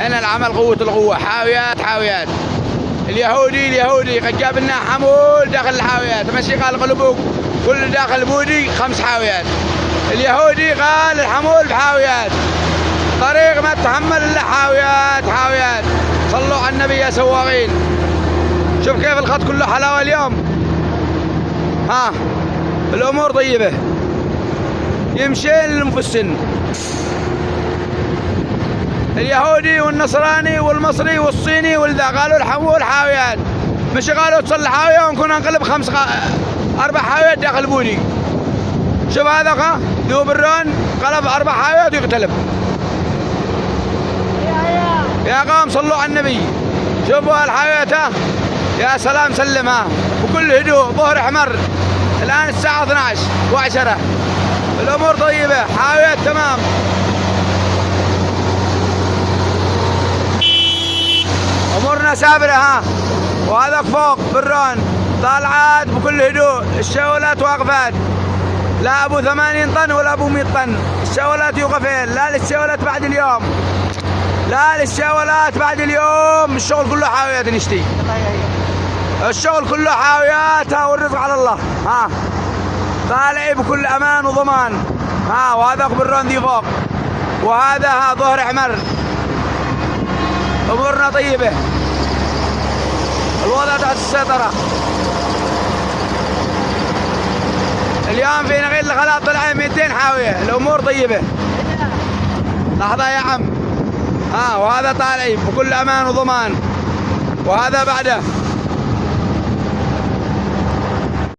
هنا العمل قوة القوة، حاويات حاويات. اليهودي قد جاب لنا حمول داخل الحاويات، ماشي قال قلبوك كل داخل بودي 5 حاويات. اليهودي قال الحمول بحاويات، طريق ما تحمل الا حاويات. صلوا على النبي يا سواقين. شوف كيف الخط كله حلاوة اليوم. ها الامور طيبة، يمشي المفسن. اليهودي والنصراني والمصري والصيني والذا قالوا الحمول حاويات، مش قالوا تصلح حاوية ونكون نقلب 4 حاويات داخل بودي. شوف هذا ذو برون قلب 4 حاويات ويقتلب. يا قوم صلوا على النبي. شوفوا الحاويات، يا سلام سلمها بكل هدوء. ظهر احمر الان الساعة 12 و10. الامور طيبة، حاويات تمام. امورنا سابرة. وهذاك فوق برون طالعات بكل هدوء. الشاولات واقفات، لا ابو 80 طن ولا ابو 100 طن. الشاولات يوقفين، لا للشاولات بعد اليوم، الشغل كله حاويات نشتي. الشغل كله حاويات والرزق على الله. طالع بكل امان وضمان. وهذاك برون ذي فوق، وهذا ظهر احمر. امورنا طيبة، الوضع تحت السيطرة. اليوم في نقيل الخلاط طلع 200 حاوية. الامور طيبة. لحظة يا عم. وهذا طالع بكل امان وضمان، وهذا بعده.